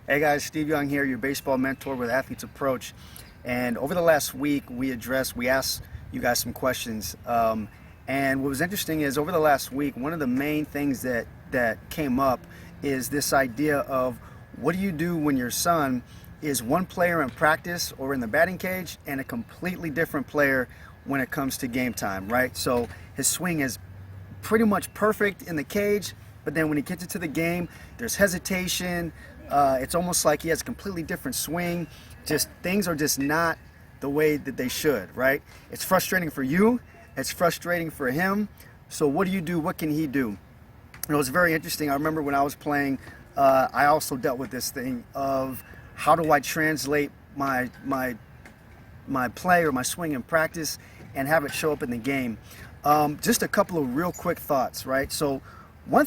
Hey guys, Steve Young here, your baseball mentor with Athletes Approach. And over the last week, we asked you guys some questions. And what was interesting is over the last week, one of the main things that came up is this idea of what do you do when your son is one player in practice or in the batting cage and a completely different player when it comes to game time, right? So his swing is pretty much perfect in the cage, but then when he gets into the game, there's hesitation. It's almost like he has a completely different swing. Just things are just not the way that they should, right? It's frustrating for you. It's frustrating for him. So what do you do? What can he do? It was very interesting. I remember when I was playing, I also dealt with this thing of how do I translate my play or my swing in practice and have it show up in the game. Just a couple of real quick thoughts, right? So one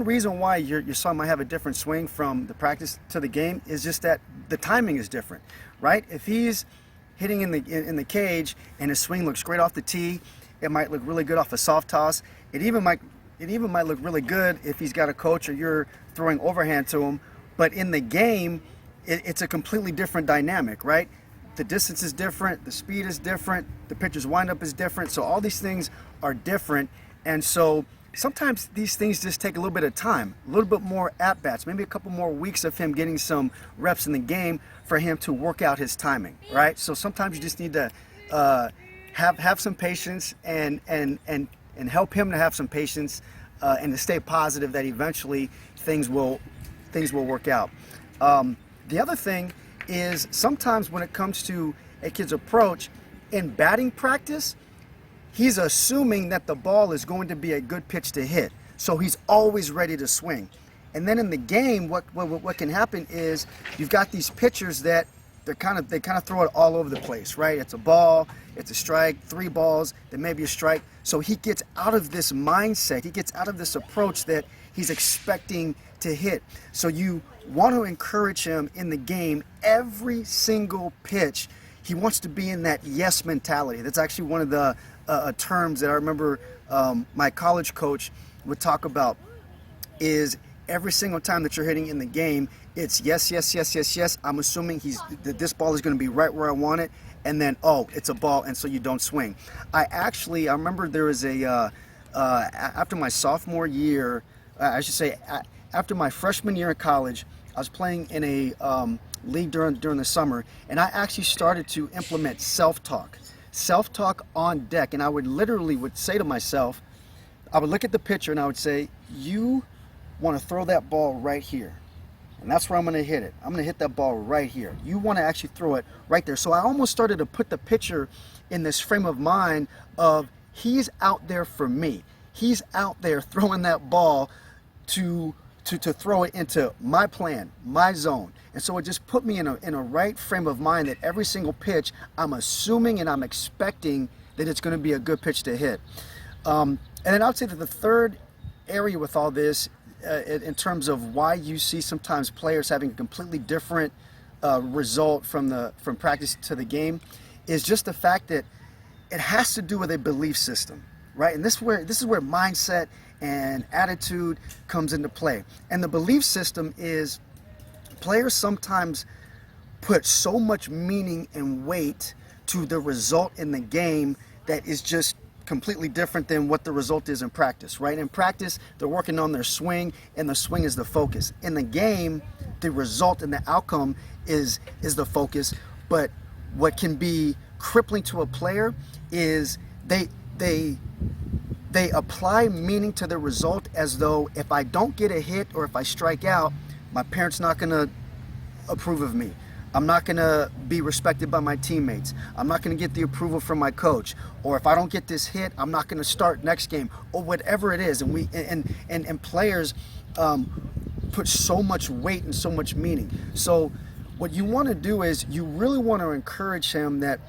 reason why your son might have a different swing from the practice to the game is just that the timing is different, right? If he's hitting in the cage and his swing looks great off the tee, it might look really good off a soft toss. It even might look really good if he's got a coach or you're throwing overhand to him. But in the game, it's a completely different dynamic, right? The distance is different, the speed is different, the pitcher's windup is different. So all these things are different, and so sometimes these things just take a little bit of time, a little bit more at-bats, maybe a couple more weeks of him getting some reps in the game for him to work out his timing, right? So sometimes you just need to have some patience and help him to have some patience and to stay positive that eventually things will work out. The other thing is sometimes when it comes to a kid's approach in batting practice, he's assuming that the ball is going to be a good pitch to hit, so he's always ready to swing. And then in the game, what can happen is you've got these pitchers that they kind of throw it all over the place, right? It's a ball, it's a strike, 3 balls, then maybe a strike. So he gets out of this mindset, he gets out of this approach that he's expecting to hit. So you want to encourage him in the game every single pitch. He wants to be in that yes mentality. That's actually one of the terms that I remember my college coach would talk about is every single time that you're hitting in the game, it's yes, yes, yes, yes, yes. I'm assuming that this ball is going to be right where I want it, and then, oh, it's a ball, and so you don't swing. I remember there was after my sophomore year, after my freshman year in college, I was playing in a league during the summer, and I actually started to implement self-talk on deck. And I would literally say to myself, I would look at the pitcher and I would say, you want to throw that ball right here, and that's where I'm going to hit it. I'm going to hit that ball right here. You want to actually throw it right there. So I almost started to put the pitcher in this frame of mind of he's out there for me. He's out there throwing that ball to throw it into my plan, my zone. And so it just put me in a right frame of mind that every single pitch I'm assuming and I'm expecting that it's going to be a good pitch to hit. And then I would say that the third area with all this, in terms of why you see sometimes players having a completely different result from practice to the game, is just the fact that it has to do with a belief system, right? And this is where mindset and attitude comes into play. And the belief system is players sometimes put so much meaning and weight to the result in the game that is just completely different than what the result is in practice, right? In practice, they're working on their swing, and the swing is the focus. In the game, the result and the outcome is the focus. But what can be crippling to a player is they apply meaning to the result as though if I don't get a hit or if I strike out, my parents not going to approve of me. I'm not going to be respected by my teammates. I'm not going to get the approval from my coach. Or if I don't get this hit, I'm not going to start next game, or whatever it is. And players put so much weight and so much meaning. So what you want to do is you really want to encourage him that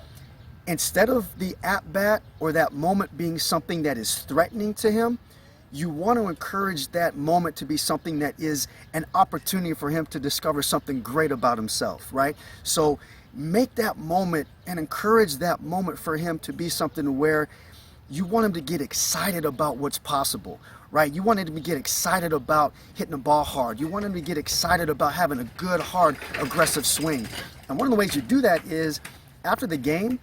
instead of the at-bat or that moment being something that is threatening to him, you want to encourage that moment to be something that is an opportunity for him to discover something great about himself, right? So make that moment and encourage that moment for him to be something where you want him to get excited about what's possible, right? You want him to get excited about hitting the ball hard. You want him to get excited about having a good, hard, aggressive swing. And one of the ways you do that is after the game,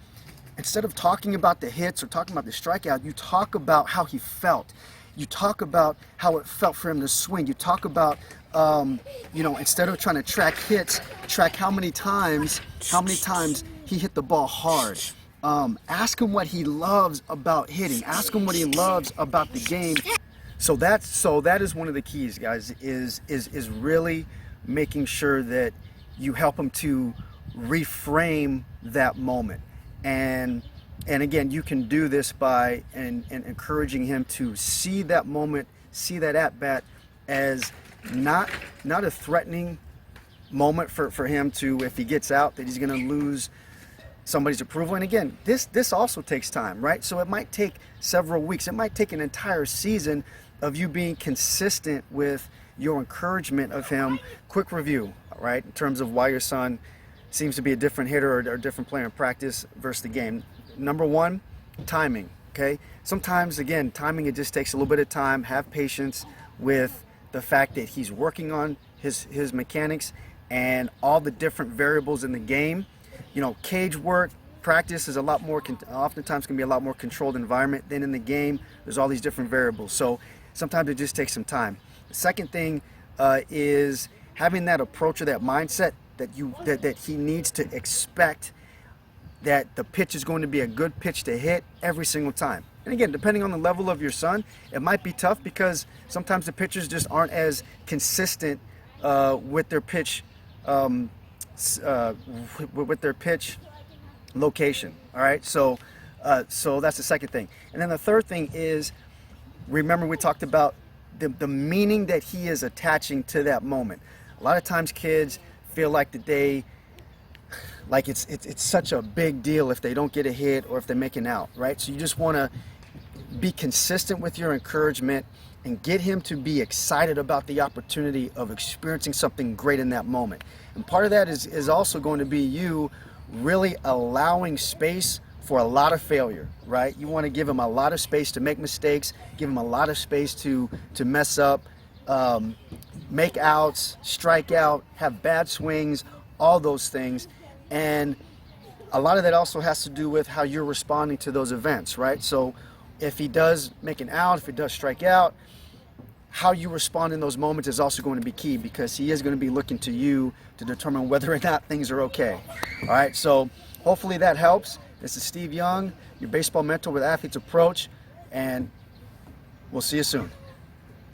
instead of talking about the hits or talking about the strikeout, you talk about how he felt. You talk about how it felt for him to swing. You talk about, instead of trying to track hits, track how many times he hit the ball hard. Ask him what he loves about hitting. Ask him what he loves about the game. So that is one of the keys, guys, is really making sure that you help him to reframe that moment. And again, you can do this by and encouraging him to see that moment, see that at bat as not a threatening moment for him to, if he gets out, that he's going to lose somebody's approval. And again, this also takes time, right? So it might take several weeks. It might take an entire season of you being consistent with your encouragement of him. Quick review, right, in terms of why your son seems to be a different hitter or a different player in practice versus the game. Number one, timing, okay? Sometimes, again, timing, it just takes a little bit of time. Have patience with the fact that he's working on his mechanics and all the different variables in the game. Cage work, practice is a lot more, oftentimes can be a lot more controlled environment than in the game. There's all these different variables. So sometimes it just takes some time. The second thing is having that approach or that mindset that he needs to expect that the pitch is going to be a good pitch to hit every single time. And again, depending on the level of your son, it might be tough because sometimes the pitchers just aren't as consistent with their pitch location. All right, so that's the second thing. And then the third thing is, remember we talked about the meaning that he is attaching to that moment. A lot of times kids feel like it's such a big deal if they don't get a hit or if they make an out, right? So you just want to be consistent with your encouragement and get him to be excited about the opportunity of experiencing something great in that moment. And part of that is also going to be you really allowing space for a lot of failure, right? You want to give him a lot of space to make mistakes, give him a lot of space to mess up, make outs, strike out, have bad swings, all those things. And a lot of that also has to do with how you're responding to those events, right? So if he does make an out, if he does strike out, how you respond in those moments is also going to be key, because he is going to be looking to you to determine whether or not things are okay. All right, so hopefully that helps. This is Steve Young, your baseball mentor with Athletes Approach, and we'll see you soon.